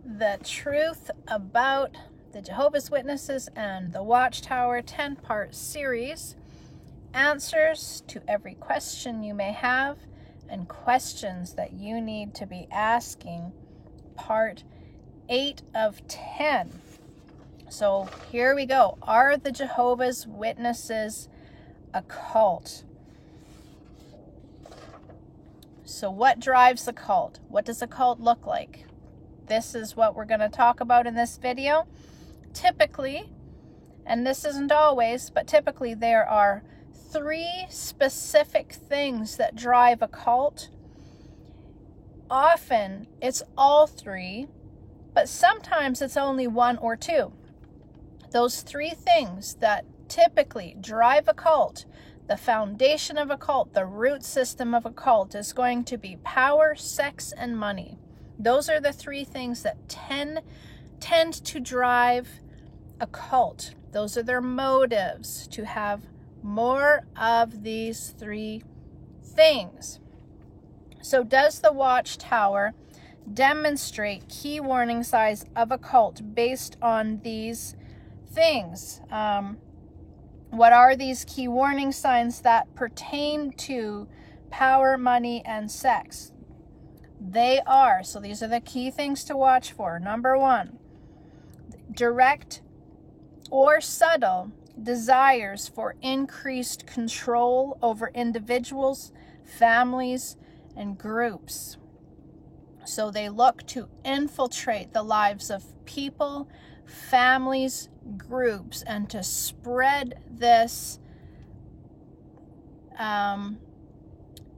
The truth about the Jehovah's Witnesses and the Watchtower 10-part series, answers to every question you may have and questions that you need to be asking, part 8 of 10. So here we go. Are the Jehovah's Witnesses a cult? So what drives a cult? What does a cult look like? This is what we're going to talk about in this video. Typically, and this isn't always, but typically there are 3 specific things that drive a cult. Often it's all 3, but sometimes it's only 1 or 2. Those 3 things that typically drive a cult, the foundation of a cult, the root system of a cult, is going to be power, sex, and money. Those are the 3 things that tend to drive a cult. Those are their motives, to have more of these 3 things. So does the Watchtower demonstrate key warning signs of a cult based on these things? What are these key warning signs that pertain to power, money, and sex? They are, so these are the key things to watch for. Number 1, direct or subtle desires for increased control over individuals, families, and groups. So they look to infiltrate the lives of people, families, groups, and to spread this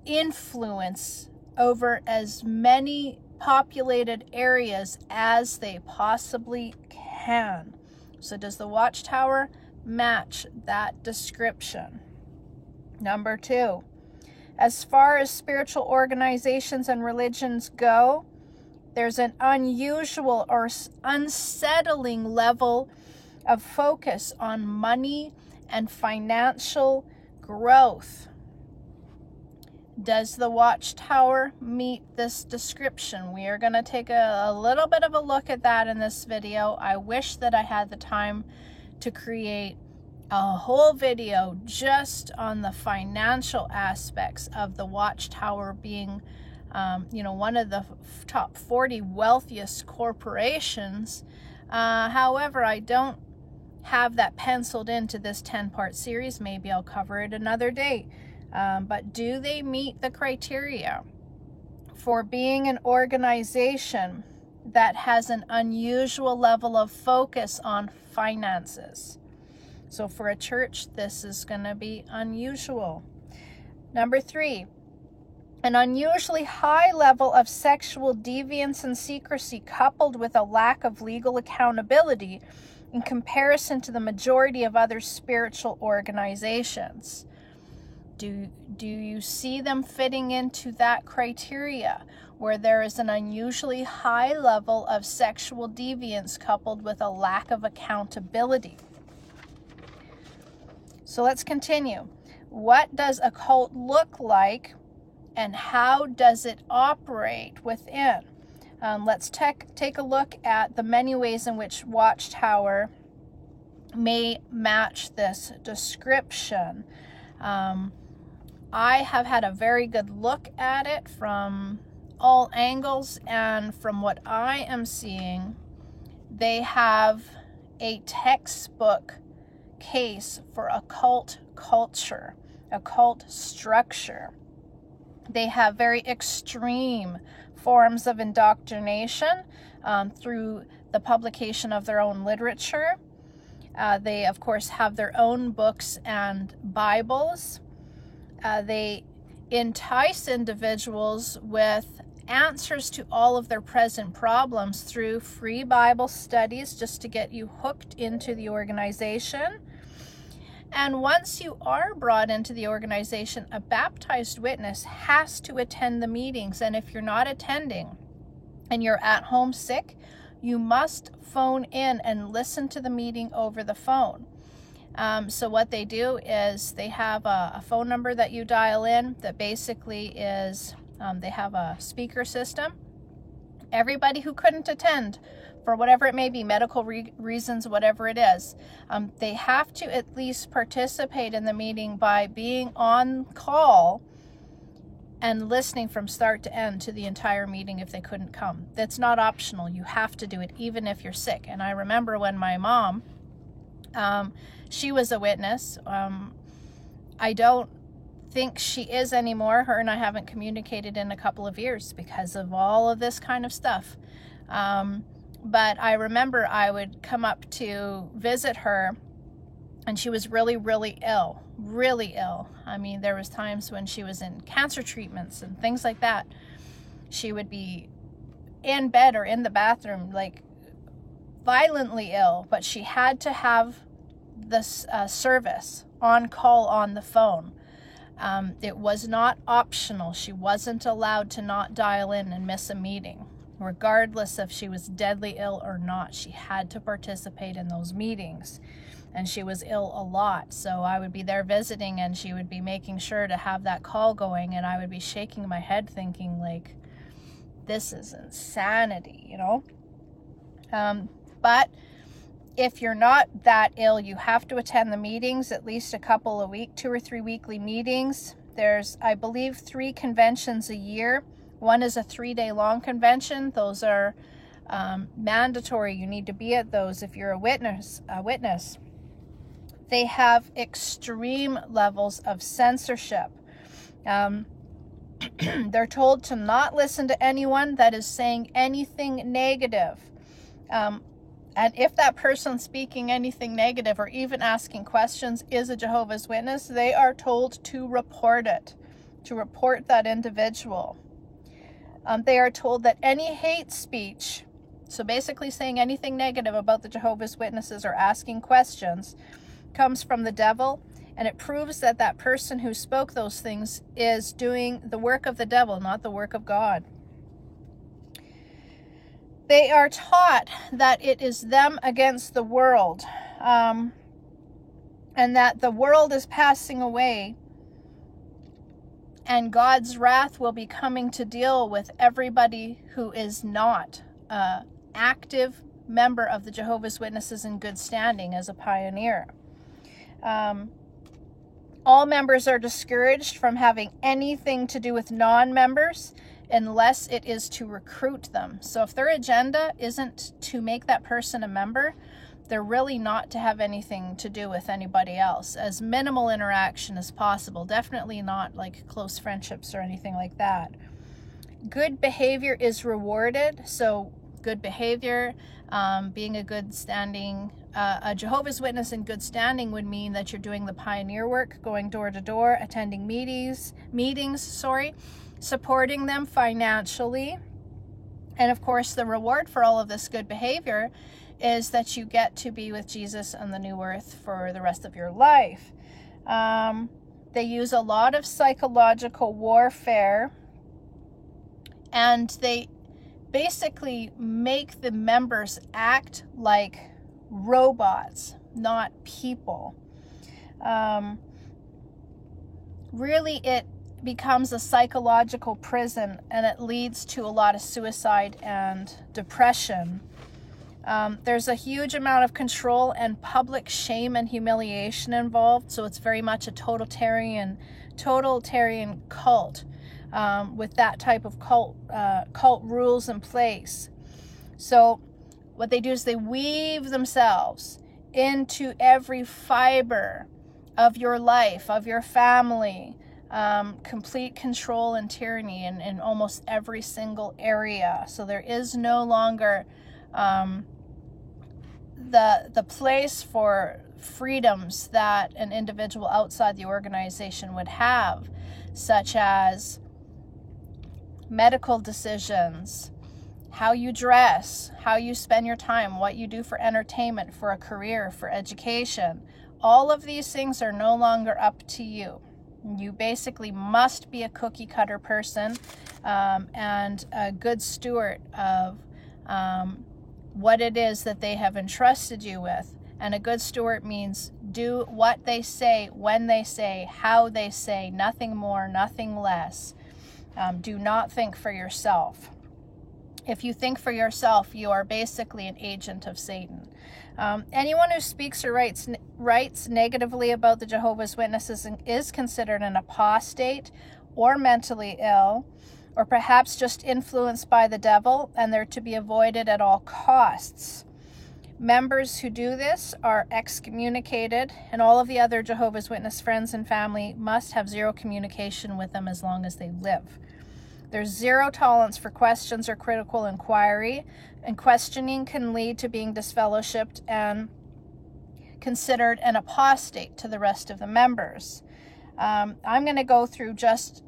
influence over as many populated areas as they possibly can. So does the Watchtower match that description? Number 2, as far as spiritual organizations and religions go, there's an unusual or unsettling level of focus on money and financial growth. Does the Watchtower meet this description? We are going to take a little bit of a look at that in this video. I wish that I had the time to create a whole video just on the financial aspects of the Watchtower being, one of the top 40 wealthiest corporations. However, I don't have that penciled into this 10-part series. Maybe I'll cover it another day. But do they meet the criteria for being an organization that has an unusual level of focus on finances? So for a church, this is going to be unusual. Number 3, an unusually high level of sexual deviance and secrecy coupled with a lack of legal accountability in comparison to the majority of other spiritual organizations. Do you see them fitting into that criteria, where there is an unusually high level of sexual deviance coupled with a lack of accountability? So let's continue. What does a cult look like, and how does it operate within? Let's take a look at the many ways in which Watchtower may match this description. I have had a very good look at it from all angles, and from what I am seeing, they have a textbook case for a cult culture, a cult structure. They have very extreme forms of indoctrination through the publication of their own literature. They, of course, have their own books and Bibles. They entice individuals with answers to all of their present problems through free Bible studies, just to get you hooked into the organization. And once you are brought into the organization, a baptized witness has to attend the meetings. And if you're not attending and you're at home sick, you must phone in and listen to the meeting over the phone. So what they do is they have a phone number that you dial in that basically is, they have a speaker system, Everybody who couldn't attend, for whatever it may be, medical reasons, whatever it is, they have to at least participate in the meeting by being on call and listening from start to end to the entire meeting if they couldn't come. That's not optional. You have to do it even if you're sick. And I remember when my mom, she was a witness. I don't think she is anymore. Her and I haven't communicated in a couple of years because of all of this kind of stuff. But I remember I would come up to visit her, and she was really, really ill, really ill. I mean, there was times when she was in cancer treatments and things like that. She would be in bed or in the bathroom, like violently ill, but she had to have this service on call on the phone. It was not optional. She wasn't allowed to not dial in and miss a meeting. Regardless if she was deadly ill or not, she had to participate in those meetings. And she was ill a lot. So I would be there visiting, and she would be making sure to have that call going, and I would be shaking my head thinking, like, this is insanity, you know? But if you're not that ill, you have to attend the meetings, at least a couple a week, 2 or 3 weekly meetings. There's, I believe, 3 conventions a year. One is a 3-day long convention. Those are mandatory. You need to be at those if you're a witness. They have extreme levels of censorship. They're told to not listen to anyone that is saying anything negative. And if that person speaking anything negative or even asking questions is a Jehovah's Witness, they are told to report it, to report that individual. They are told that any hate speech, so basically saying anything negative about the Jehovah's Witnesses or asking questions, comes from the devil, and it proves that that person who spoke those things is doing the work of the devil, not the work of God. They are taught that it is them against the world, and that the world is passing away, and God's wrath will be coming to deal with everybody who is not an active member of the Jehovah's Witnesses in good standing as a pioneer. All members are discouraged from having anything to do with non-members unless it is to recruit them. So if their agenda isn't to make that person a member, they're really not to have anything to do with anybody else. As minimal interaction as possible. Definitely not like close friendships or anything like that. Good behavior is rewarded. So good behavior, being a good standing, a Jehovah's Witness in good standing would mean that you're doing the pioneer work, going door to door, attending meetings, supporting them financially. And of course, the reward for all of this good behavior is that you get to be with Jesus on the new earth for the rest of your life. They use a lot of psychological warfare, and they basically make the members act like robots, not people. Really, it becomes a psychological prison, and it leads to a lot of suicide and depression. There's a huge amount of control and public shame and humiliation involved, so it's very much a totalitarian cult, with that type of cult rules in place. So what they do is they weave themselves into every fiber of your life, of your family, complete control and tyranny in almost every single area. So there is no longer the place for freedoms that an individual outside the organization would have, such as medical decisions, how you dress, how you spend your time, what you do for entertainment, for a career, for education. All of these things are no longer up to you. You basically must be a cookie cutter person, and a good steward of what it is that they have entrusted you with. And a good steward means do what they say, when they say, how they say, nothing more, nothing less. Do not think for yourself. If you think for yourself, you are basically an agent of Satan. Anyone who speaks or writes negatively about the Jehovah's Witnesses is considered an apostate or mentally ill, or perhaps just influenced by the devil, and they're to be avoided at all costs. Members who do this are excommunicated, and all of the other Jehovah's Witness friends and family must have zero communication with them as long as they live. There's zero tolerance for questions or critical inquiry, and questioning can lead to being disfellowshipped and considered an apostate to the rest of the members. I'm going to go through just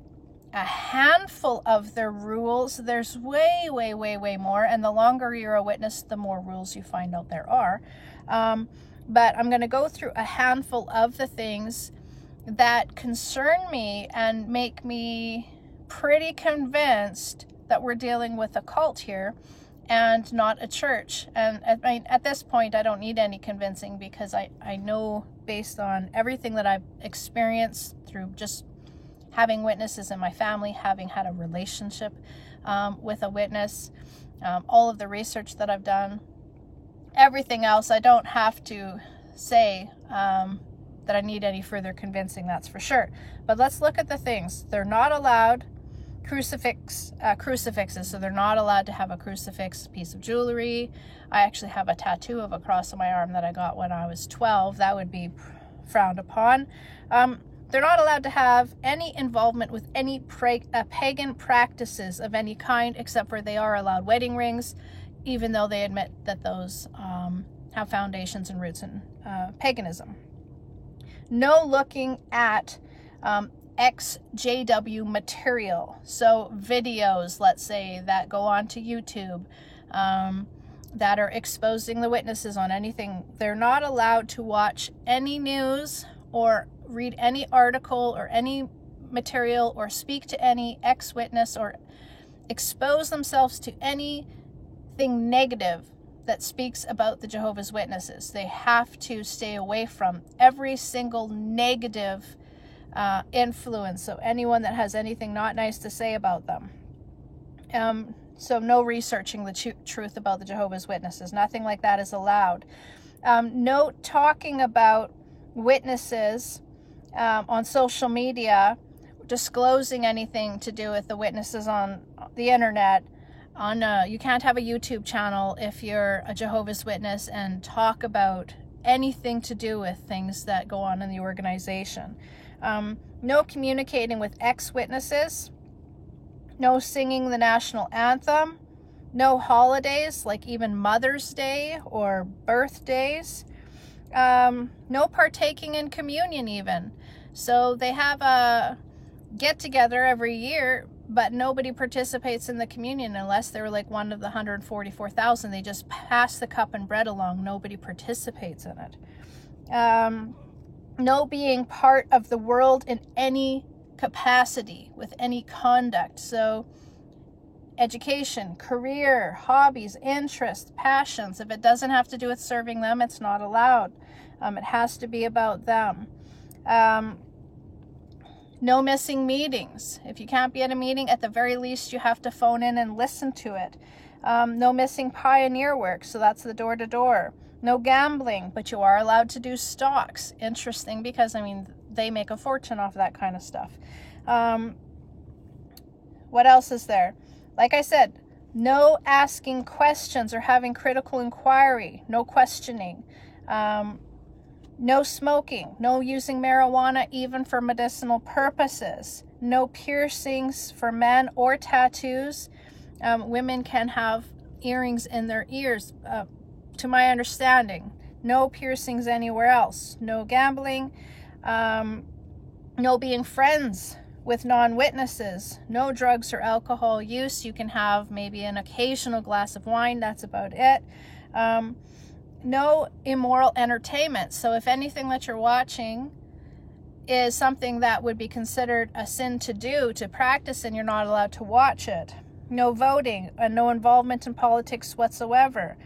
a handful of their rules. There's way more, and the longer you're a witness, the more rules you find out there are. But I'm going to go through a handful of the things that concern me and make me pretty convinced that we're dealing with a cult here and not a church. And at this point, I don't need any convincing, because I know, based on everything that I've experienced through just having witnesses in my family, having had a relationship with a witness, all of the research that I've done, everything else, I don't have to say that I need any further convincing, that's for sure. But let's look at the things. They're not allowed crucifixes, so they're not allowed to have a crucifix piece of jewelry. I actually have a tattoo of a cross on my arm that I got when I was 12. That would be frowned upon. They're not allowed to have any involvement with any pagan practices of any kind, except for they are allowed wedding rings, even though they admit that those have foundations and roots in paganism. No looking at XJW material, so videos, let's say, that go onto YouTube that are exposing the witnesses on anything. They're not allowed to watch any news or read any article or any material or speak to any ex-witness or expose themselves to anything negative that speaks about the Jehovah's Witnesses. They have to stay away from every single negative influence, so anyone that has anything not nice to say about them. So no researching the truth about the Jehovah's Witnesses. Nothing like that is allowed. No talking about witnesses on social media, disclosing anything to do with the witnesses on the internet. You can't have a YouTube channel if you're a Jehovah's Witness and talk about anything to do with things that go on in the organization. No communicating with ex-witnesses. No singing the national anthem. No holidays, like even Mother's Day or birthdays. No partaking in communion even. So they have a get-together every year, but nobody participates in the communion unless they're like one of the 144,000. They just pass the cup and bread along. Nobody participates in it. No being part of the world in any capacity, with any conduct. So education, career, hobbies, interests, passions. If it doesn't have to do with serving them, it's not allowed. It has to be about them. No missing meetings. If you can't be at a meeting, at the very least, you have to phone in and listen to it. No missing pioneer work, so that's the door-to-door. No gambling, but you are allowed to do stocks. Interesting, because, I mean, they make a fortune off that kind of stuff. What else is there? Like I said, no asking questions or having critical inquiry. No questioning. No smoking. No using marijuana even for medicinal purposes. No piercings for men or tattoos. Women can have earrings in their ears, to my understanding. No piercings anywhere else. No gambling. No being friends with non-witnesses. No drugs or alcohol use. You can have maybe an occasional glass of wine. That's about it. No immoral entertainment. So if anything that you're watching is something that would be considered a sin to do, to practice, and you're not allowed to watch it. No voting and no involvement in politics whatsoever.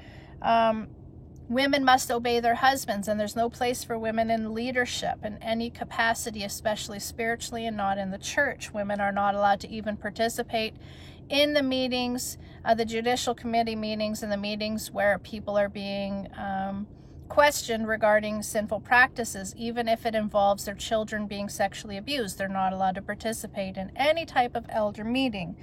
Women must obey their husbands, and there's no place for women in leadership in any capacity, especially spiritually, and not in the church. Women are not allowed to even participate in the meetings, the judicial committee meetings, and the meetings where people are being questioned regarding sinful practices, even if it involves their children being sexually abused. They're not allowed to participate in any type of elder meeting.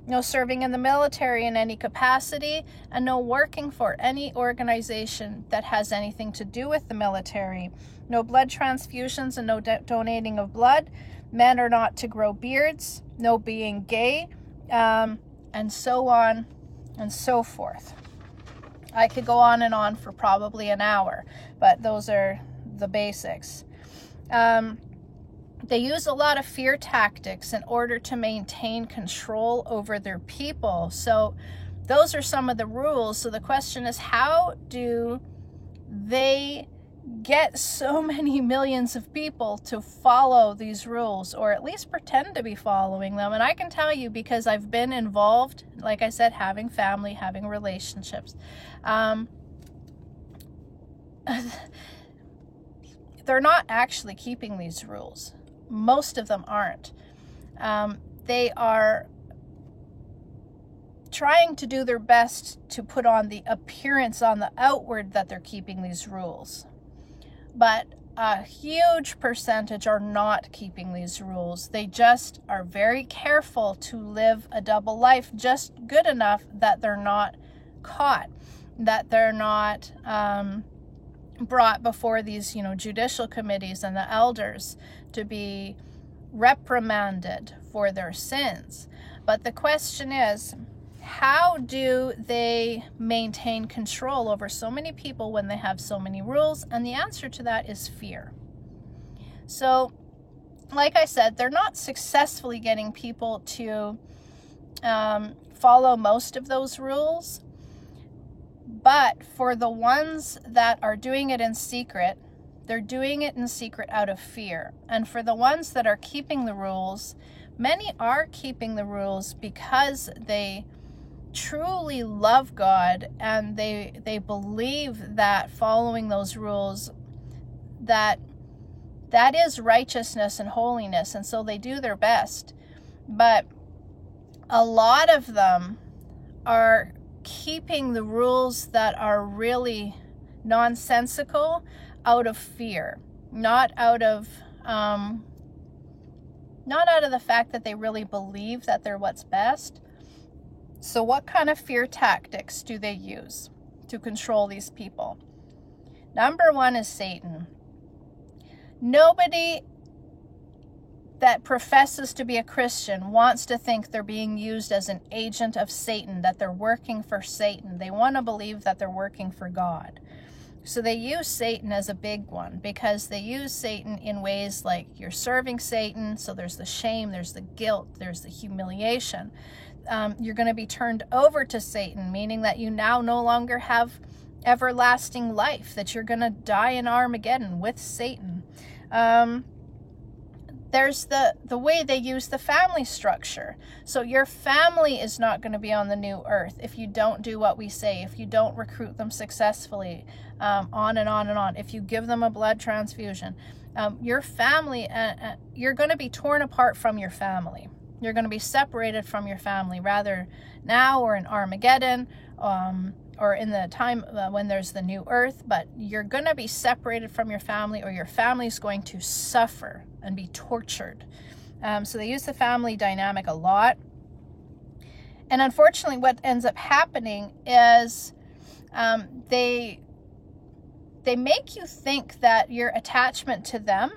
No serving in the military in any capacity, and no working for any organization that has anything to do with the military. No blood transfusions and no donating of blood. Men are not to grow beards. No being gay, and so on and so forth. I could go on and on for probably an hour, but those are the basics. They use a lot of fear tactics in order to maintain control over their people. So those are some of the rules. So the question is, how do they get so many millions of people to follow these rules, or at least pretend to be following them? And I can tell you, because I've been involved, like I said, having family, having relationships. They're not actually keeping these rules. Most of them aren't. They are trying to do their best to put on the appearance on the outward that they're keeping these rules. But a huge percentage are not keeping these rules. They just are very careful to live a double life, just good enough that they're not caught, that they're not brought before these, judicial committees and the elders to be reprimanded for their sins. But the question is, how do they maintain control over so many people when they have so many rules? And the answer to that is fear. So, like I said, they're not successfully getting people to follow most of those rules. But for the ones that are doing it in secret, they're doing it in secret out of fear. And for the ones that are keeping the rules, many are keeping the rules because they truly love God, and they believe that following those rules, that is righteousness and holiness, and so they do their best. But a lot of them are keeping the rules that are really nonsensical out of fear, not out of the fact that they really believe that they're what's best. So what kind of fear tactics do they use to control these people? Number one is Satan. Nobody that professes to be a Christian wants to think they're being used as an agent of Satan, that they're working for Satan. They want to believe that they're working for God. So they use Satan as a big one, because they use Satan in ways like you're serving Satan, so there's the shame, there's the guilt, there's the humiliation. You're going to be turned over to Satan, meaning that you now no longer have everlasting life, that you're going to die in Armageddon with Satan. There's the way they use the family structure. So your family is not going to be on the new earth if you don't do what we say, if you don't recruit them successfully, on and on and on, if you give them a blood transfusion. Your family, you're going to be torn apart from your family. You're going to be separated from your family, rather now or in Armageddon, or in the time when there's the new earth. But you're going to be separated from your family, or your family's going to suffer and be tortured. So they use the family dynamic a lot. And unfortunately, what ends up happening is they make you think that your attachment to them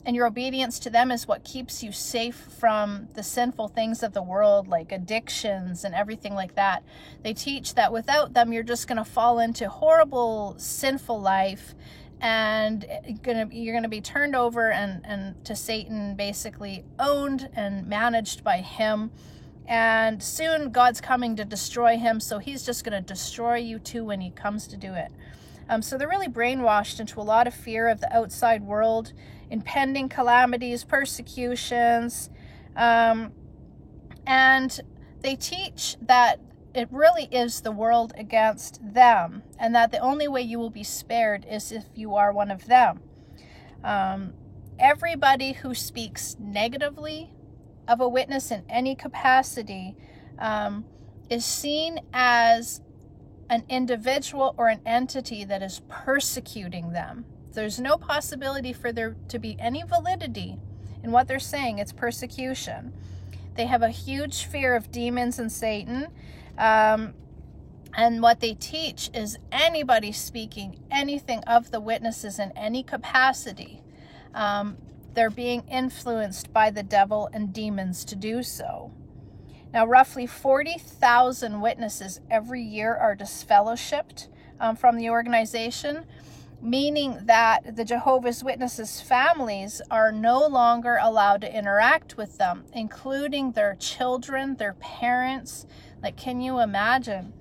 and your obedience to them is what keeps you safe from the sinful things of the world, like addictions and everything like that. They teach that without them, you're just going to fall into horrible, sinful life, and you're going to be turned over and to Satan, basically owned and managed by him. And soon God's coming to destroy him, so he's just going to destroy you too when he comes to do it. So they're really brainwashed into a lot of fear of the outside world, impending calamities, persecutions, and they teach that it really is the world against them, and that the only way you will be spared is if you are one of them. Everybody who speaks negatively of a witness in any capacity is seen as an individual or an entity that is persecuting them. There's no possibility for there to be any validity in what they're saying. It's persecution. They have a huge fear of demons and Satan. And what they teach is anybody speaking anything of the witnesses in any capacity, they're being influenced by the devil and demons to do so. Now, roughly 40,000 witnesses every year are disfellowshipped from the organization, meaning that the Jehovah's Witnesses families are no longer allowed to interact with them, including their children, their parents. Like, can you imagine?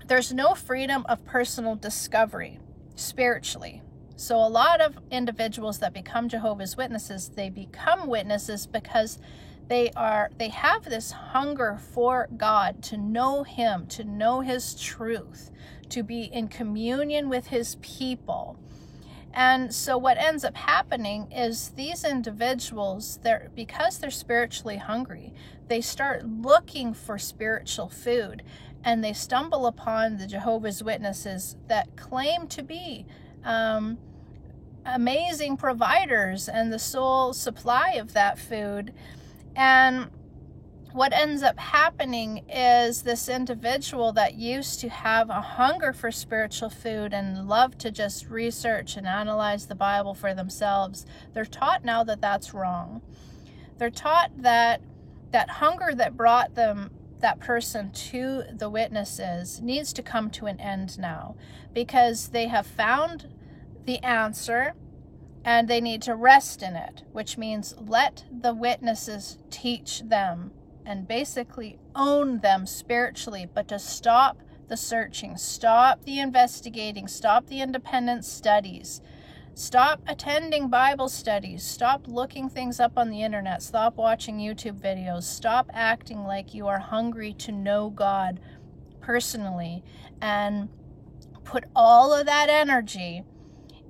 There's no freedom of personal discovery spiritually. So a lot of individuals that become Jehovah's Witnesses, they become witnesses because they have this hunger for God, to know Him, to know His truth, to be in communion with His people. And so what ends up happening is these individuals, because they're spiritually hungry, they start looking for spiritual food, and they stumble upon the Jehovah's Witnesses that claim to be amazing providers and the sole supply of that food. And what ends up happening is this individual that used to have a hunger for spiritual food and love to just research and analyze the Bible for themselves, they're taught now that that's wrong. They're taught that that hunger that brought that person to the witnesses needs to come to an end now, because they have found the answer and they need to rest in it, which means let the witnesses teach them and basically own them spiritually, but to stop the searching, stop the investigating, stop the independent studies, stop attending Bible studies, stop looking things up on the internet, stop watching YouTube videos, stop acting like you are hungry to know God personally, and put all of that energy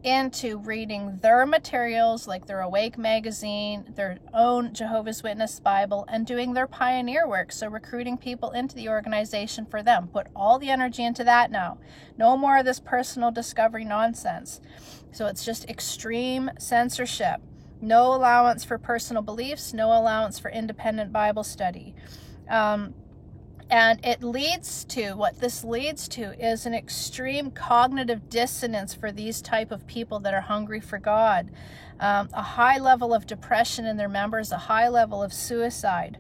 into reading their materials, like their Awake magazine, their own Jehovah's Witness Bible, and doing their pioneer work, so recruiting people into the organization for them. Put all the energy into that now. No more of this personal discovery nonsense. So it's just extreme censorship. No allowance for personal beliefs, no allowance for independent Bible study. And it leads to, what this leads to is an extreme cognitive dissonance for these type of people that are hungry for God. A high level of depression in their members, a high level of suicide.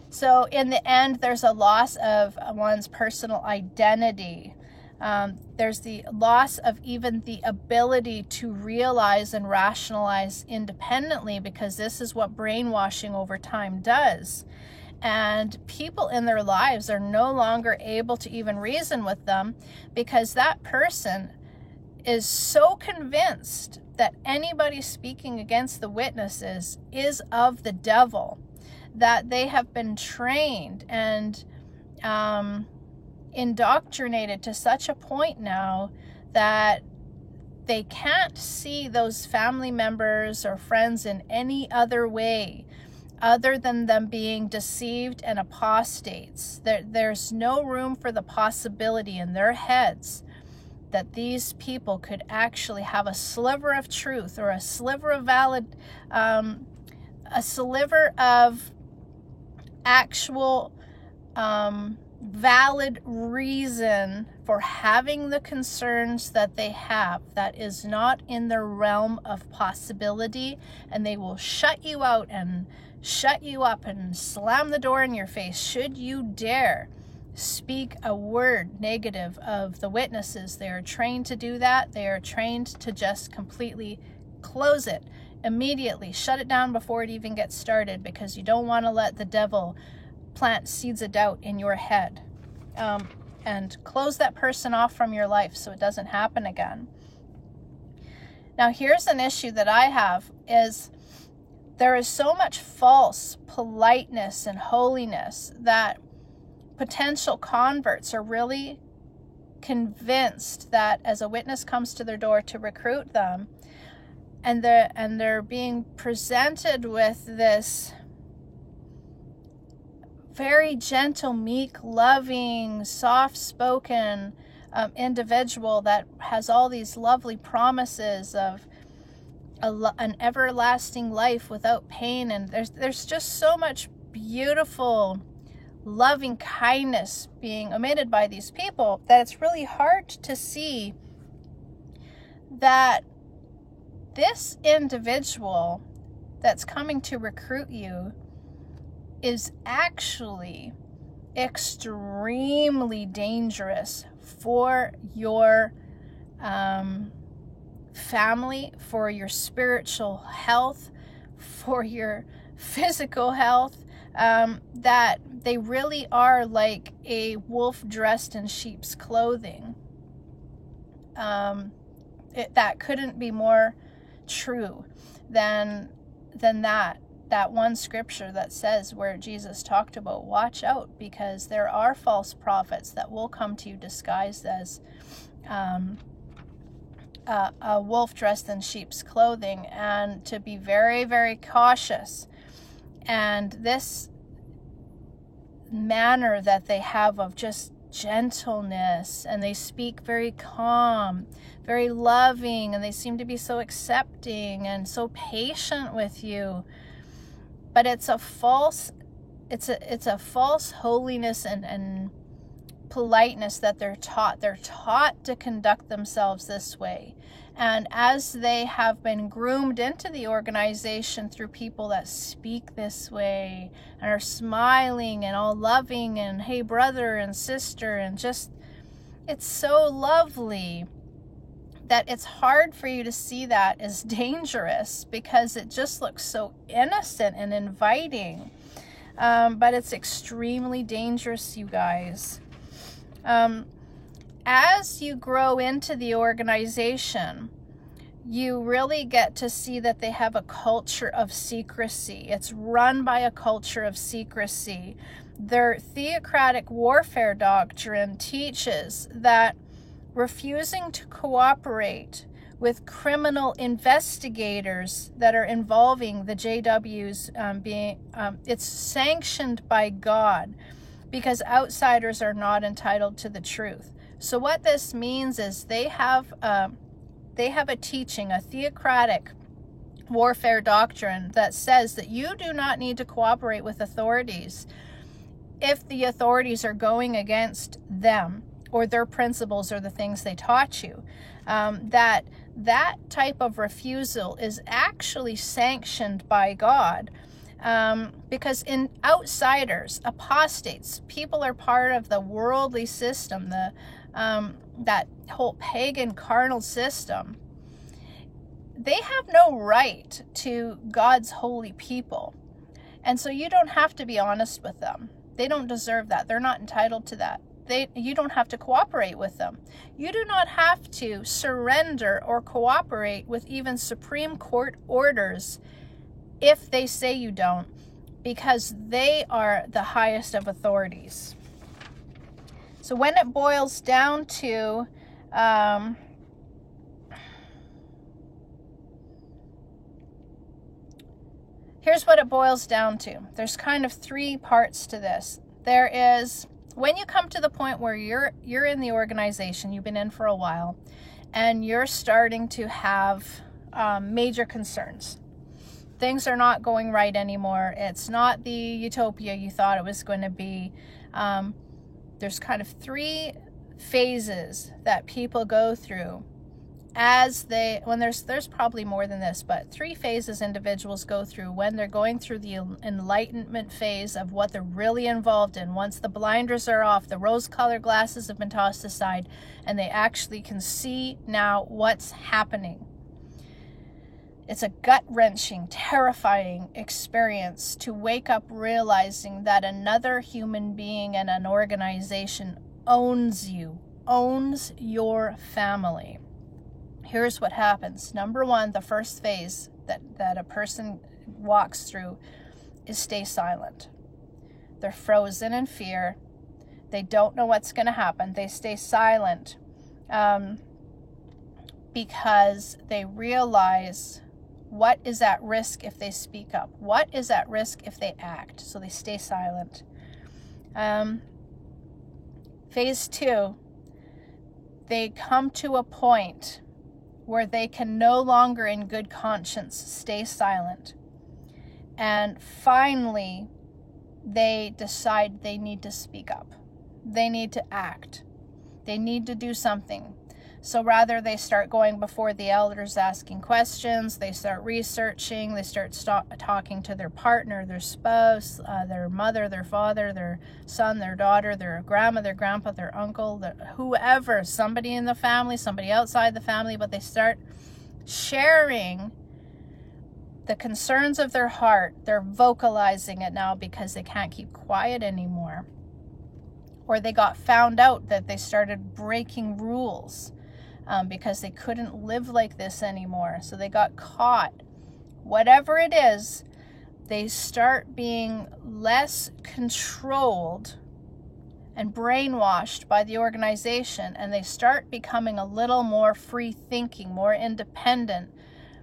So in the end, there's a loss of one's personal identity. There's the loss of even the ability to realize and rationalize independently, because this is what brainwashing over time does. And people in their lives are no longer able to even reason with them, because that person is so convinced that anybody speaking against the witnesses is of the devil, that they have been trained and indoctrinated to such a point now that they can't see those family members or friends in any other way other than them being deceived and apostates. There's no room for the possibility in their heads that these people could actually have a sliver of truth or a sliver of a sliver of actual valid reason for having the concerns that they have. That is not in their realm of possibility, and they will shut you out and shut you up and slam the door in your face should you dare speak a word negative of the witnesses. They are trained to do that. They are trained to just completely close it immediately, shut it down before it even gets started, because you don't want to let the devil plant seeds of doubt in your head, and close that person off from your life so it doesn't happen again. Now, here's an issue that I have, is there is so much false politeness and holiness that potential converts are really convinced that as a witness comes to their door to recruit them, and they're being presented with this very gentle, meek, loving, soft-spoken individual that has all these lovely promises of an everlasting life without pain. And there's just so much beautiful, loving kindness being emitted by these people that it's really hard to see that this individual that's coming to recruit you is actually extremely dangerous for your family, for your spiritual health, for your physical health, that they really are like a wolf dressed in sheep's clothing. That couldn't be more true than that one scripture that says, where Jesus talked about, watch out, because there are false prophets that will come to you disguised as a wolf dressed in sheep's clothing, and to be very, very cautious. And this manner that they have of just gentleness, and they speak very calm, very loving, and they seem to be so accepting and so patient with you. But it's a false holiness and politeness that they're taught. They're taught to conduct themselves this way. And as they have been groomed into the organization through people that speak this way and are smiling and all loving and hey brother and sister, and just, it's so lovely that it's hard for you to see that as dangerous, because it just looks so innocent and inviting. But it's extremely dangerous, you guys. As you grow into the organization, you really get to see that they have a culture of secrecy. It's run by a culture of secrecy. Their theocratic warfare doctrine teaches that refusing to cooperate with criminal investigators that are involving the JWs it's sanctioned by God, because outsiders are not entitled to the truth. So what this means is they have a teaching, a theocratic warfare doctrine that says that you do not need to cooperate with authorities if the authorities are going against them or their principles or the things they taught you. That type of refusal is actually sanctioned by God. Because in outsiders, apostates, people are part of the worldly system, that whole pagan carnal system. They have no right to God's holy people. And so you don't have to be honest with them. They don't deserve that. They're not entitled to that. You don't have to cooperate with them. You do not have to surrender or cooperate with even Supreme Court orders if they say you don't, because they are the highest of authorities. So when it boils down to here's what it boils down to. There's kind of three parts to this. There is, when you come to the point where you're in the organization, you've been in for a while, and you're starting to have major concerns. Things are not going right anymore. It's not the utopia you thought it was going to be. There's kind of three phases that people go through there's probably more than this, but three phases individuals go through when they're going through the enlightenment phase of what they're really involved in. Once the blinders are off, the rose-colored glasses have been tossed aside, and they actually can see now what's happening. It's a gut-wrenching, terrifying experience to wake up realizing that another human being and an organization owns you, owns your family. Here's what happens. Number one, the first phase that a person walks through is stay silent. They're frozen in fear. They don't know what's going to happen. They stay silent because they realize What is at risk if they speak up? What is at risk if they act? So they stay silent. Phase 2, they come to a point where they can no longer in good conscience stay silent. And finally, they decide they need to speak up. They need to act. They need to do something. So rather, they start going before the elders asking questions, they start researching, they start talking to their partner, their spouse, their mother, their father, their son, their daughter, their grandma, their grandpa, their uncle, whoever, somebody in the family, somebody outside the family, but they start sharing the concerns of their heart. They're vocalizing it now because they can't keep quiet anymore. Or they got found out that they started breaking rules. Because they couldn't live like this anymore. So they got caught. Whatever it is, they start being less controlled and brainwashed by the organization, and they start becoming a little more free thinking, more independent.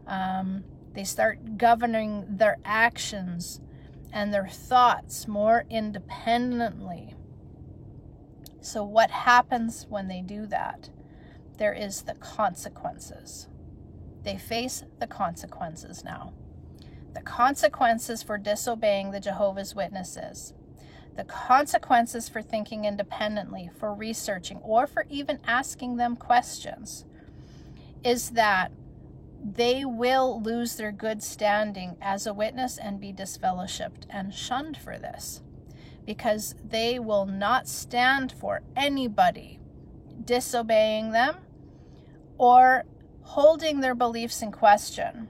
They start governing their actions and their thoughts more independently. So what happens when they do that? There is the consequences. They face the consequences now. The consequences for disobeying the Jehovah's Witnesses. The consequences for thinking independently, for researching, or for even asking them questions is that they will lose their good standing as a witness and be disfellowshipped and shunned for this, because they will not stand for anybody disobeying them or holding their beliefs in question.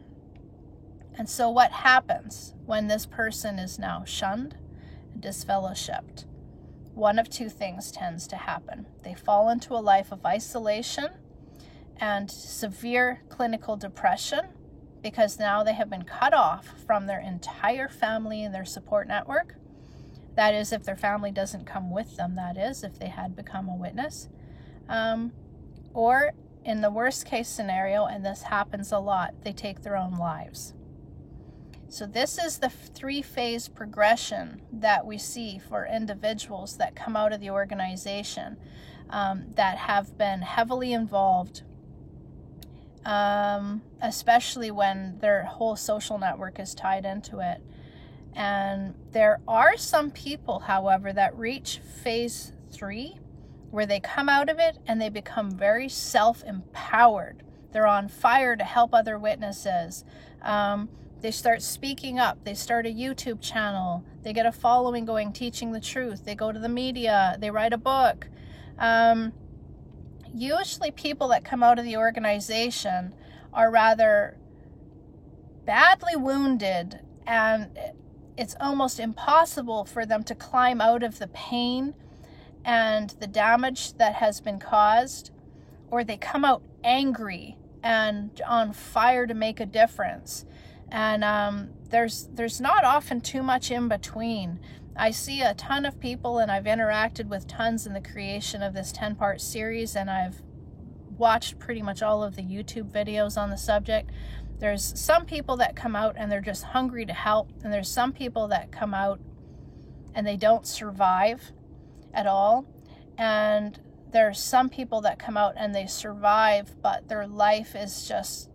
And so what happens when this person is now shunned and disfellowshipped? One of two things tends to happen. They fall into a life of isolation and severe clinical depression, because now they have been cut off from their entire family and their support network. That is, if their family doesn't come with them, that is, if they had become a witness. Or in the worst case scenario, and this happens a lot, they take their own lives. So this is the 3-phase progression that we see for individuals that come out of the organization that have been heavily involved, especially when their whole social network is tied into it. And there are some people, however, that reach phase 3, where they come out of it and they become very self-empowered. They're on fire to help other witnesses. They start speaking up. They start a YouTube channel. They get a following going, teaching the truth. They go to the media. They write a book. Usually people that come out of the organization are rather badly wounded, and it's almost impossible for them to climb out of the pain and the damage that has been caused, or they come out angry and on fire to make a difference. And there's not often too much in between. I see a ton of people, and I've interacted with tons in the creation of this 10-part series, and I've watched pretty much all of the YouTube videos on the subject. There's some people that come out and they're just hungry to help, and there's some people that come out and they don't survive at all. And there's some people that come out and they survive, but their life is just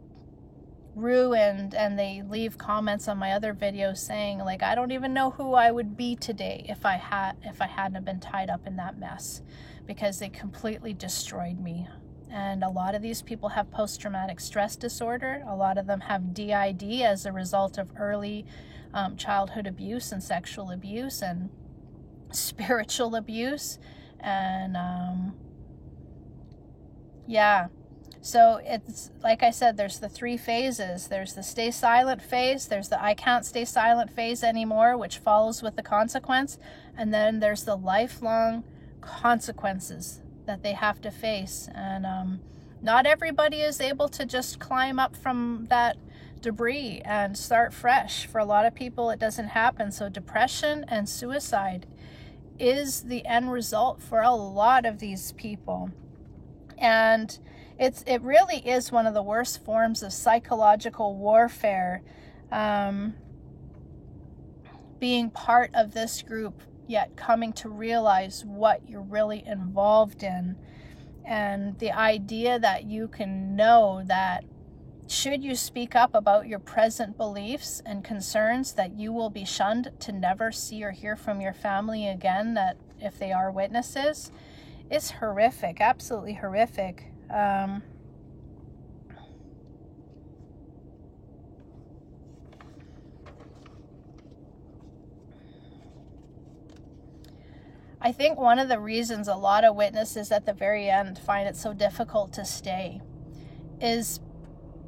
ruined, and they leave comments on my other videos saying, like, I don't even know who I would be today if I hadn't been tied up in that mess, because they completely destroyed me. And a lot of these people have post-traumatic stress disorder. A lot of them have DID as a result of early childhood abuse and sexual abuse and spiritual abuse. And yeah, so it's like I said, there's the 3 phases. There's the stay silent phase, there's the I can't stay silent phase anymore, which follows with the consequence, and then there's the lifelong consequences that they have to face. And not everybody is able to just climb up from that debris and start fresh. For a lot of people it doesn't happen. So depression and suicide is the end result for a lot of these people. And It really is one of the worst forms of psychological warfare, being part of this group, yet coming to realize what you're really involved in. And the idea that you can know that should you speak up about your present beliefs and concerns, that you will be shunned to never see or hear from your family again, that if they are witnesses, is horrific, absolutely horrific. I think one of the reasons a lot of witnesses at the very end find it so difficult to stay is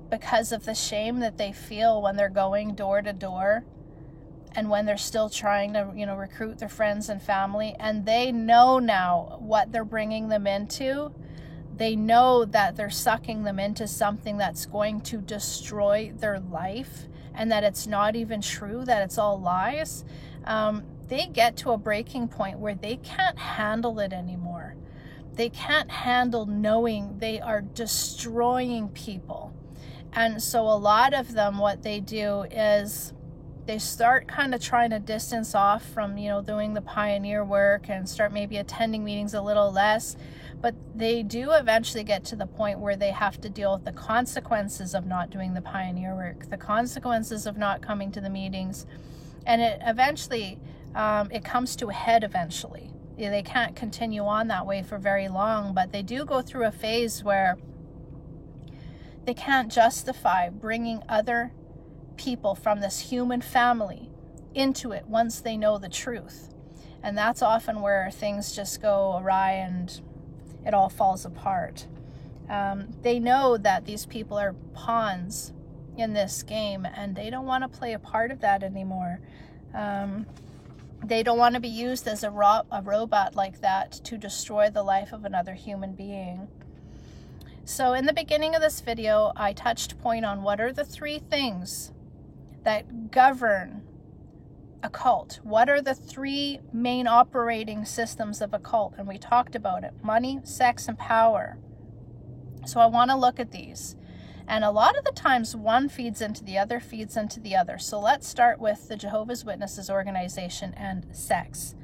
because of the shame that they feel when they're going door to door and when they're still trying to, recruit their friends and family, and they know now what they're bringing them into. They know that they're sucking them into something that's going to destroy their life, and that it's not even true, that it's all lies. They get to a breaking point where they can't handle it anymore. They can't handle knowing they are destroying people. And so a lot of them, what they do is they start kind of trying to distance off from, doing the pioneer work and start maybe attending meetings a little less. But they do eventually get to the point where they have to deal with the consequences of not doing the pioneer work, the consequences of not coming to the meetings. And it eventually, it comes to a head eventually. They can't continue on that way for very long, but they do go through a phase where they can't justify bringing other people from this human family into it once they know the truth. And that's often where things just go awry and it all falls apart. They know that these people are pawns in this game, and they don't want to play a part of that anymore. They don't want to be used as a robot like that to destroy the life of another human being. So in the beginning of this video, I touched point on what are the 3 things that govern a cult. What are the 3 main operating systems of a cult? And we talked about it: money, sex, and power. So I want to look at these. And a lot of the times one feeds into the other, feeds into the other. So let's start with the Jehovah's Witnesses organization and sex.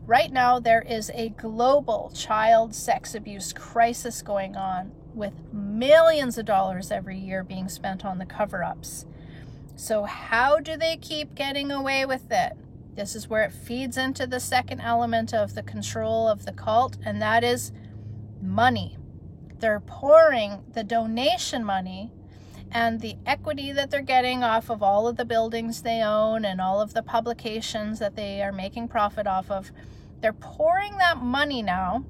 Right now, there is a global child sex abuse crisis going on, with millions of dollars every year being spent on the cover-ups. So how do they keep getting away with it? This is where it feeds into the second element of the control of the cult, and that is money. They're pouring the donation money and the equity that they're getting off of all of the buildings they own and all of the publications that they are making profit off of. They're pouring that money now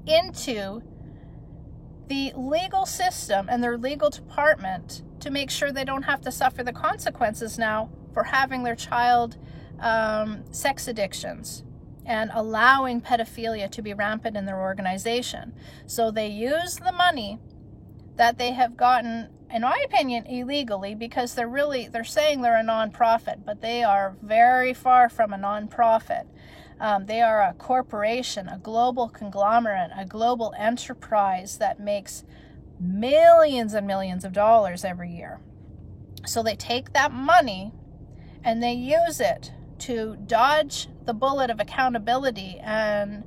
into the legal system and their legal department to make sure they don't have to suffer the consequences now for having their child sex addictions and allowing pedophilia to be rampant in their organization. So they use the money that they have gotten, in my opinion, illegally, because they're saying they're a nonprofit, but they are very far from a nonprofit. They are a corporation, a global conglomerate, a global enterprise that makes millions and millions of dollars every year. So they take that money and they use it to dodge the bullet of accountability and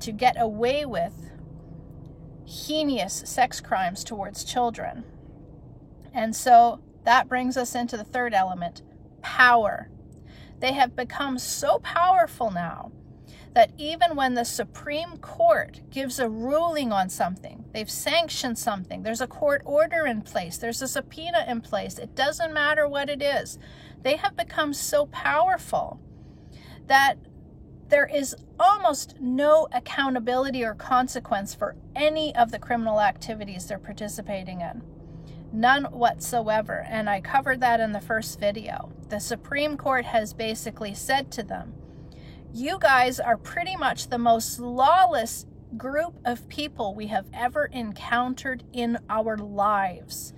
to get away with heinous sex crimes towards children. And so that brings us into the third element: power. They have become so powerful now that even when the Supreme Court gives a ruling on something, they've sanctioned something, there's a court order in place, there's a subpoena in place, it doesn't matter what it is. They have become so powerful that there is almost no accountability or consequence for any of the criminal activities they're participating in. None whatsoever. And I covered that in the first video. The Supreme Court has basically said to them, you guys are pretty much the most lawless group of people we have ever encountered in our lives.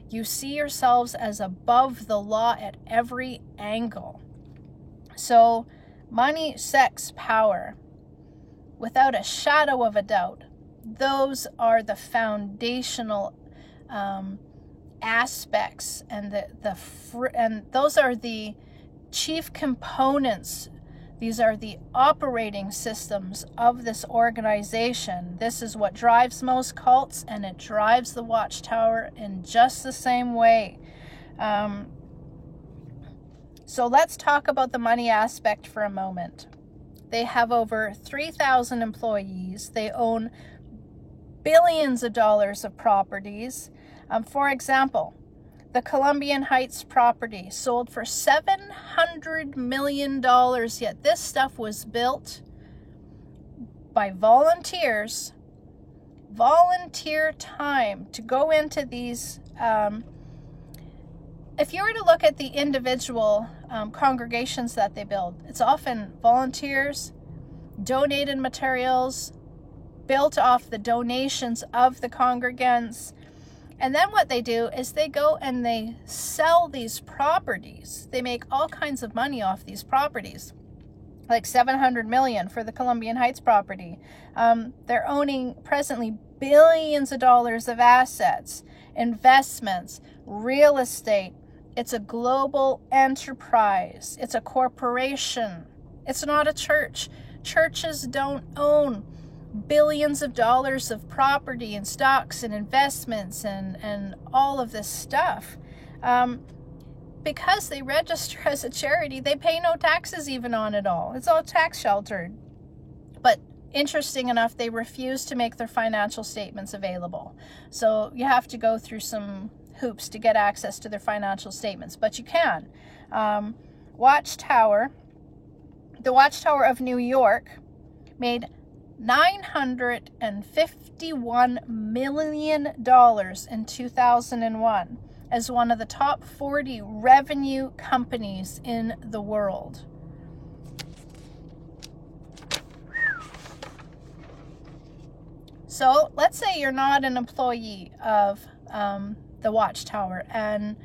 You see yourselves as above the law at every angle. So money, sex, power, without a shadow of a doubt, those are the foundational aspects, and and those are the chief components. These are the operating systems of this organization. This is what drives most cults, and it drives the Watchtower in just the same way. So let's talk about the money aspect for a moment. They have over 3,000 employees. They own billions of dollars of properties. For example, the Columbian Heights property sold for $700 million, yet this stuff was built by volunteers, volunteer time to go into these. If you were to look at the individual congregations that they build, it's often volunteers, donated materials, built off the donations of the congregants. And then what they do is they go and they sell these properties. They make all kinds of money off these properties, like $700 million for the Columbian Heights property. They're owning presently billions of dollars of assets, investments, real estate. It's a global enterprise. It's a corporation. It's not a church. Churches don't own billions of dollars of property and stocks and investments and all of this stuff. Because they register as a charity, they pay no taxes even on it all. It's all tax sheltered. But interesting enough, they refuse to make their financial statements available. So you have to go through some hoops to get access to their financial statements, but you can. Watchtower, the Watchtower of New York, made $951 million in 2001 as one of the top 40 revenue companies in the world. So let's say you're not an employee of the Watchtower and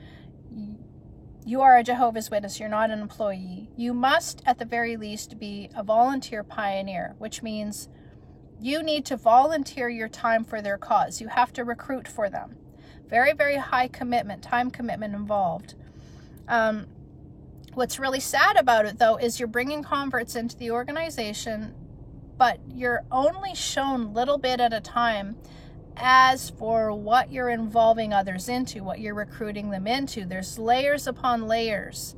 you are a Jehovah's Witness, you're not an employee. You must, at the very least, be a volunteer pioneer, which means you need to volunteer your time for their cause. You have to recruit for them. Very, very high commitment, time commitment involved. What's really sad about it, though, is you're bringing converts into the organization, but you're only shown little bit at a time as for what you're involving others into, what you're recruiting them into. There's layers upon layers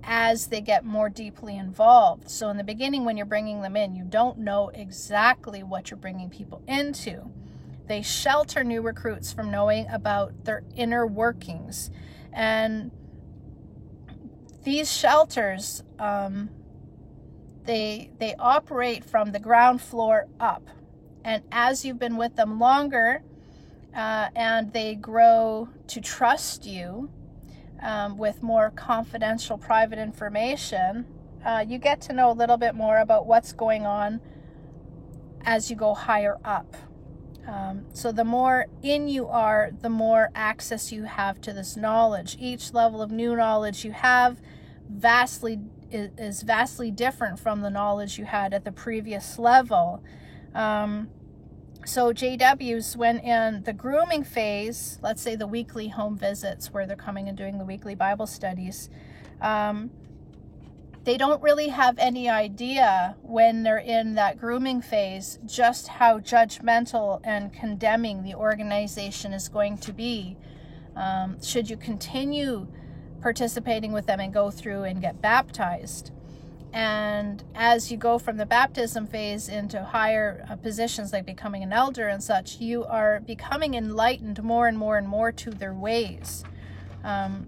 as they get more deeply involved. So in the beginning, when you're bringing them in, you don't know exactly what you're bringing people into. They shelter new recruits from knowing about their inner workings. And these shelters, they operate from the ground floor up. And as you've been with them longer and they grow to trust you with more confidential private information, you get to know a little bit more about what's going on as you go higher up. So the more in you are, the more access you have to this knowledge. Each level of new knowledge you have is vastly different from the knowledge you had at the previous level. So JWs, when in the grooming phase, let's say the weekly home visits where they're coming and doing the weekly Bible studies, they don't really have any idea when they're in that grooming phase just how judgmental and condemning the organization is going to be. Should you continue participating with them and go through and get baptized? And as you go from the baptism phase into higher positions like becoming an elder and such, you are becoming enlightened more and more and more to their ways. Now,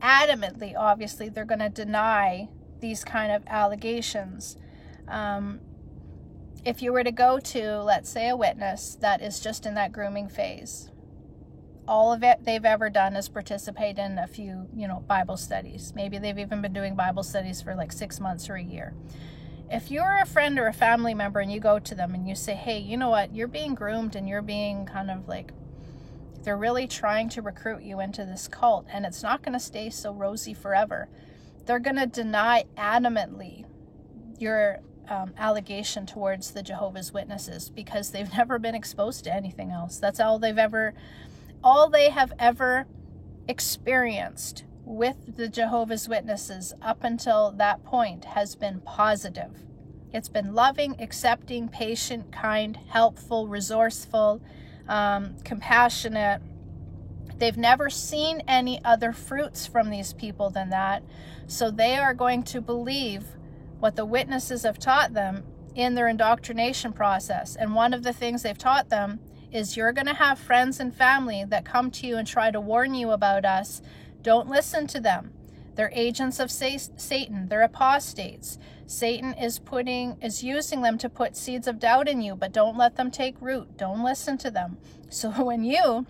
adamantly, obviously, they're going to deny these kind of allegations. If you were to go to, let's say, a witness that is just in that grooming phase, all of it they've ever done is participate in a few, Bible studies. Maybe they've even been doing Bible studies for like 6 months or a year. If you're a friend or a family member and you go to them and you say, hey, you know what, you're being groomed and you're being kind of like, they're really trying to recruit you into this cult and it's not going to stay so rosy forever. they're going to deny adamantly your allegation towards the Jehovah's Witnesses, because they've never been exposed to anything else. That's all they have ever experienced with the Jehovah's Witnesses up until that point has been positive. It's been loving, accepting, patient, kind, helpful, resourceful, compassionate. They've never seen any other fruits from these people than that. So they are going to believe what the witnesses have taught them in their indoctrination process. And one of the things they've taught them is you're going to have friends and family that come to you and try to warn you about us. Don't listen to them. They're agents of Satan. They're apostates. Satan is using them to put seeds of doubt in you, but don't let them take root. Don't listen to them. So when you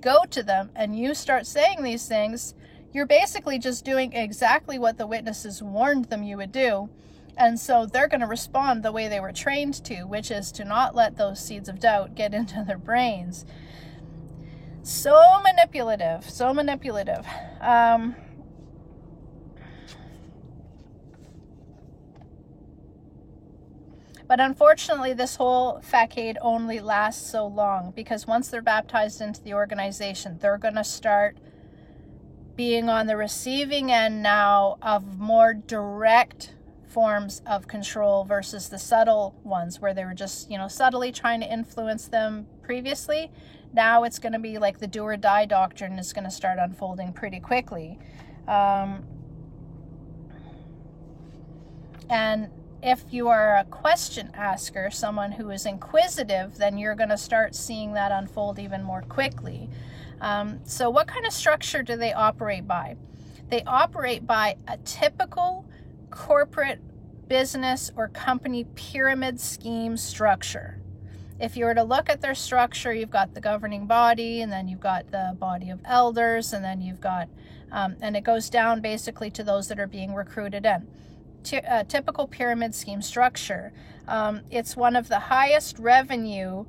go to them and you start saying these things, you're basically just doing exactly what the witnesses warned them you would do. And so they're going to respond the way they were trained to, which is to not let those seeds of doubt get into their brains. So manipulative, so manipulative. But unfortunately, this whole facade only lasts so long, because once they're baptized into the organization, they're going to start being on the receiving end now of more direct forms of control versus the subtle ones where they were just, subtly trying to influence them previously. Now it's going to be like the do or die doctrine is going to start unfolding pretty quickly. And if you are a question asker, someone who is inquisitive, then you're going to start seeing that unfold even more quickly. So what kind of structure do they operate by? They operate by a typical corporate business or company pyramid scheme structure. If you were to look at their structure, you've got the governing body, and then you've got the body of elders, and then you've got, and it goes down basically to those that are being recruited in. Typical pyramid scheme structure. It's one of the highest revenue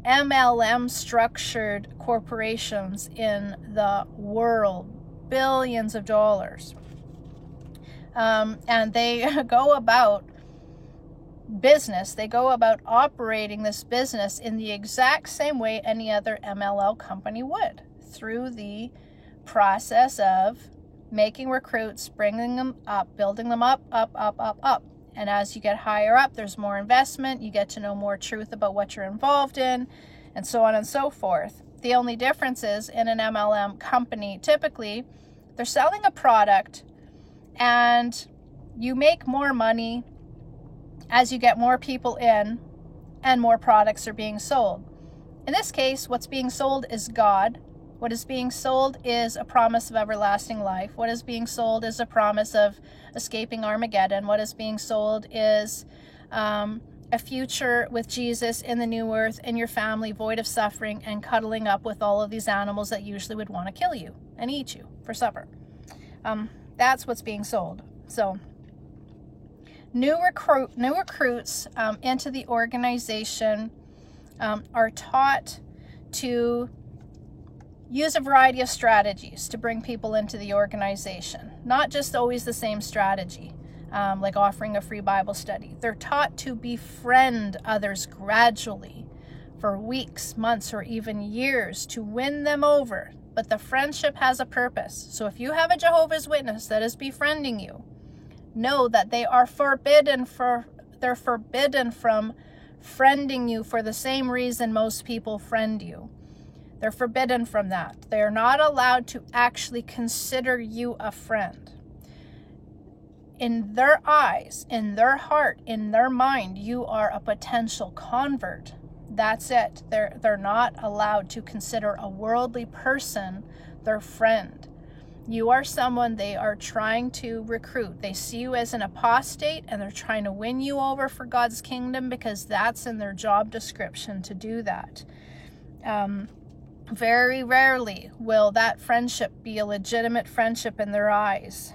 MLM structured corporations in the world, billions of dollars. And they go about business, they go about operating this business in the exact same way any other MLM company would, through the process of making recruits, bringing them up, building them up. And as you get higher up, there's more investment, you get to know more truth about what you're involved in, and so on and so forth. The only difference is in an MLM company, typically, they're selling a product, and you make more money as you get more people in and more products are being sold. In this case, what's being sold is God. What is being sold is a promise of everlasting life. What is being sold is a promise of escaping Armageddon. What is being sold is a future with Jesus in the new earth and your family void of suffering and cuddling up with all of these animals that usually would want to kill you and eat you for supper. That's what's being sold. So new recruits into the organization are taught to use a variety of strategies to bring people into the organization. Not just always the same strategy, like offering a free Bible study. They're taught to befriend others gradually for weeks, months, or even years to win them over. But the friendship has a purpose. So if you have a Jehovah's Witness that is befriending you, know that they are forbidden from friending you for the same reason most people friend you. They're forbidden from that. They are not allowed to actually consider you a friend. In their eyes, in their heart, in their mind, you are a potential convert. That's it. They're not allowed to consider a worldly person their friend. You are someone they are trying to recruit. They see you as an apostate, and they're trying to win you over for God's kingdom because that's in their job description to do that. Very rarely will that friendship be a legitimate friendship in their eyes.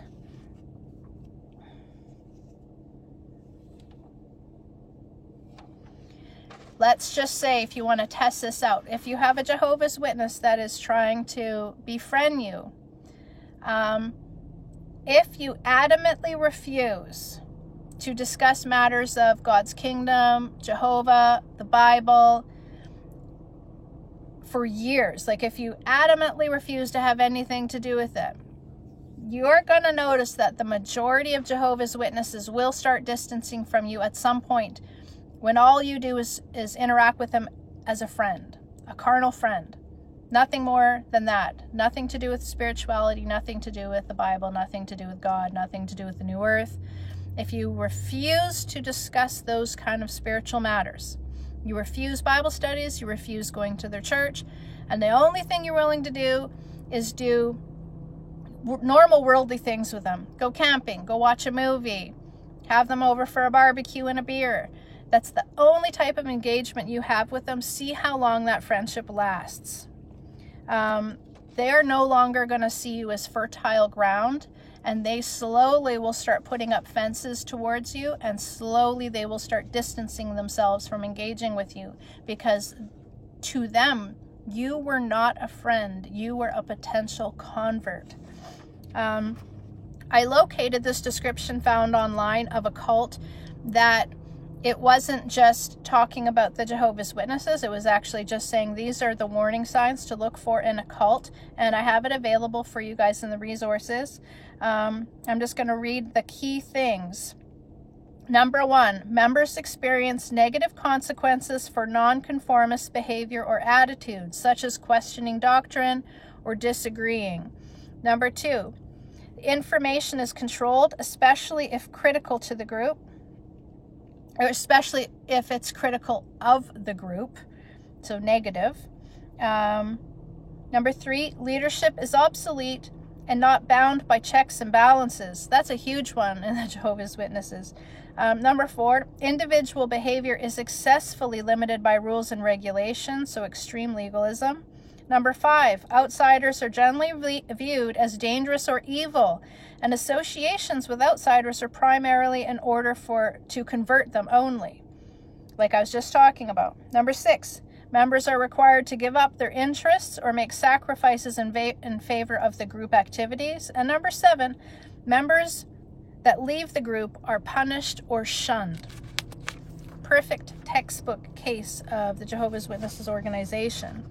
Let's just say, if you want to test this out, if you have a Jehovah's Witness that is trying to befriend you, If you adamantly refuse to discuss matters of God's kingdom, Jehovah, the Bible, for years, like if you adamantly refuse to have anything to do with it, you're going to notice that the majority of Jehovah's Witnesses will start distancing from you at some point when all you do is interact with them as a friend, a carnal friend. Nothing more than that. Nothing to do with spirituality, nothing to do with the Bible, nothing to do with God, nothing to do with the new earth. If you refuse to discuss those kind of spiritual matters, you refuse Bible studies, you refuse going to their church, and the only thing you're willing to do is do normal worldly things with them. Go camping, go watch a movie, have them over for a barbecue and a beer. That's the only type of engagement you have with them. See how long that friendship lasts. They are no longer going to see you as fertile ground, and they slowly will start putting up fences towards you, and slowly they will start distancing themselves from engaging with you, because to them, you were not a friend. You were a potential convert. I located this description found online of a cult that it wasn't just talking about the Jehovah's Witnesses. It was actually just saying these are the warning signs to look for in a cult. And I have it available for you guys in the resources. I'm just going to read the key things. Number 1, members experience negative consequences for nonconformist behavior or attitudes, such as questioning doctrine or disagreeing. Number 2, information is controlled, especially if critical to the group, or especially if it's critical of the group, so negative. Number 3, leadership is obsolete and not bound by checks and balances. That's a huge one in the Jehovah's Witnesses. Number 4, individual behavior is excessively limited by rules and regulations, so extreme legalism. Number 5, outsiders are generally viewed as dangerous or evil, and associations with outsiders are primarily in order to convert them only, like I was just talking about. Number 6, members are required to give up their interests or make sacrifices in favor of the group activities. And number 7, members that leave the group are punished or shunned. Perfect textbook case of the Jehovah's Witnesses organization.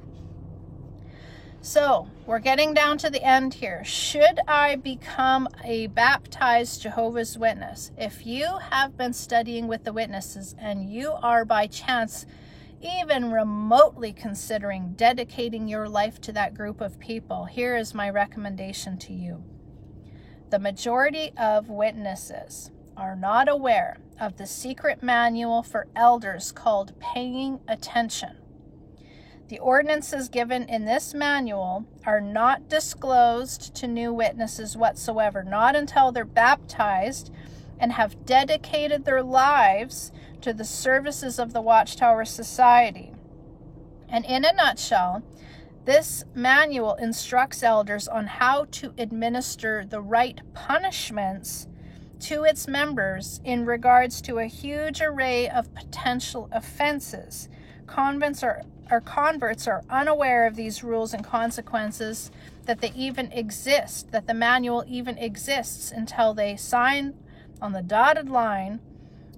So, we're getting down to the end here. Should I become a baptized Jehovah's Witness? If you have been studying with the witnesses and you are by chance even remotely considering dedicating your life to that group of people, here is my recommendation to you. The majority of witnesses are not aware of the secret manual for elders called Paying Attention. The ordinances given in this manual are not disclosed to new witnesses whatsoever, not until they're baptized and have dedicated their lives to the services of the Watchtower Society. And in a nutshell, this manual instructs elders on how to administer the right punishments to its members in regards to a huge array of potential offenses. Converts are unaware of these rules and consequences, that they even exist, that the manual even exists, until they sign on the dotted line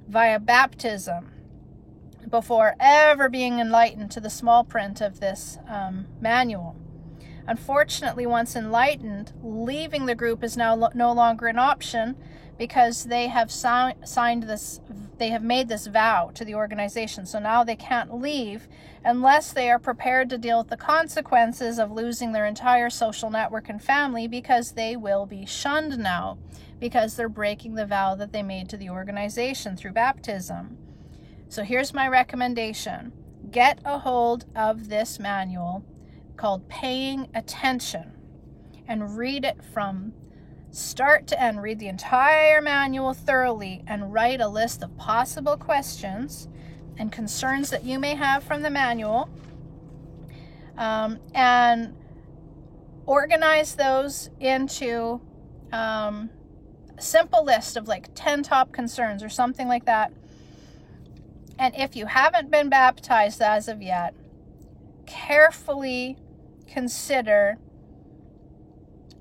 via baptism before ever being enlightened to the small print of this manual. Unfortunately, once enlightened, leaving the group is now no longer an option, because they have signed this, they have made this vow to the organization. So now they can't leave unless they are prepared to deal with the consequences of losing their entire social network and family, because they will be shunned now, because they're breaking the vow that they made to the organization through baptism. So here's my recommendation. Get a hold of this manual called Paying Attention and read it from start to end. Read the entire manual thoroughly and write a list of possible questions and concerns that you may have from the manual, and organize those into a simple list of like 10 top concerns or something like that. And if you haven't been baptized as of yet, carefully consider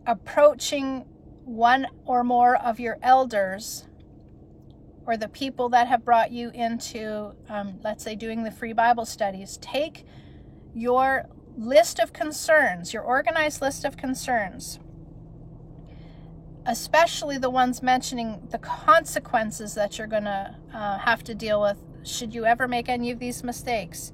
approaching one or more of your elders or the people that have brought you into, let's say, doing the free Bible studies, take your list of concerns, your organized list of concerns, especially the ones mentioning the consequences that you're going to have to deal with should you ever make any of these mistakes.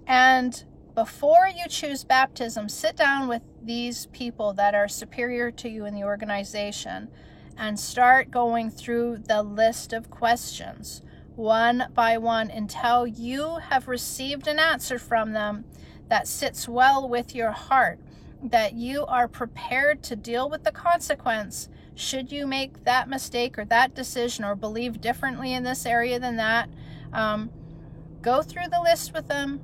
And before you choose baptism, sit down with these people that are superior to you in the organization and start going through the list of questions one by one until you have received an answer from them that sits well with your heart, that you are prepared to deal with the consequence should you make that mistake or that decision or believe differently in this area than that. Go through the list with them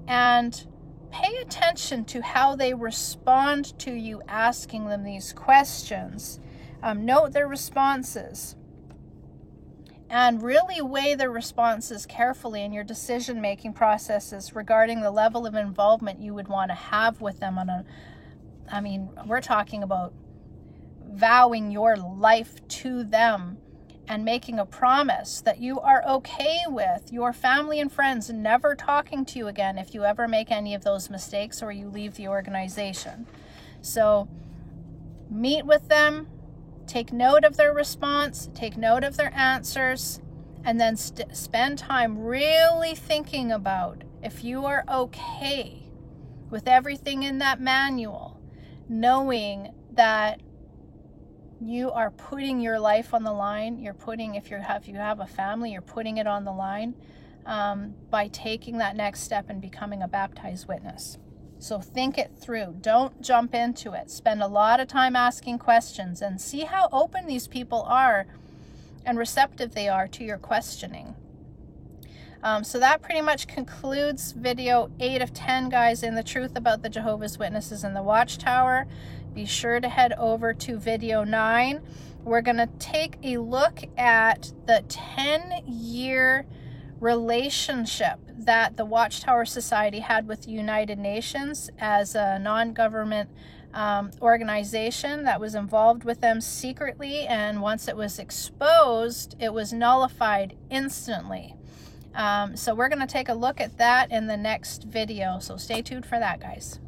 and pay attention to how they respond to you asking them these questions. Note their responses and really weigh their responses carefully in your decision-making processes regarding the level of involvement you would want to have with them we're talking about vowing your life to them and making a promise that you are okay with your family and friends never talking to you again if you ever make any of those mistakes or you leave the organization. So meet with them, take note of their response, take note of their answers, and then spend time really thinking about if you are okay with everything in that manual, knowing that you are putting your life on the line. You're putting, if you have a family, you're putting it on the line by taking that next step and becoming a baptized witness. So think it through. Don't jump into it. Spend a lot of time asking questions and see how open these people are and receptive they are to your questioning. So that pretty much concludes video 8 of 10, guys, in the truth about the Jehovah's Witnesses and the Watchtower. Be sure to head over to video 9. We're going to take a look at the 10-year relationship that the Watchtower Society had with the United Nations as a non-government organization that was involved with them secretly, and once it was exposed, it was nullified instantly. So we're going to take a look at that in the next video, so stay tuned for that, guys.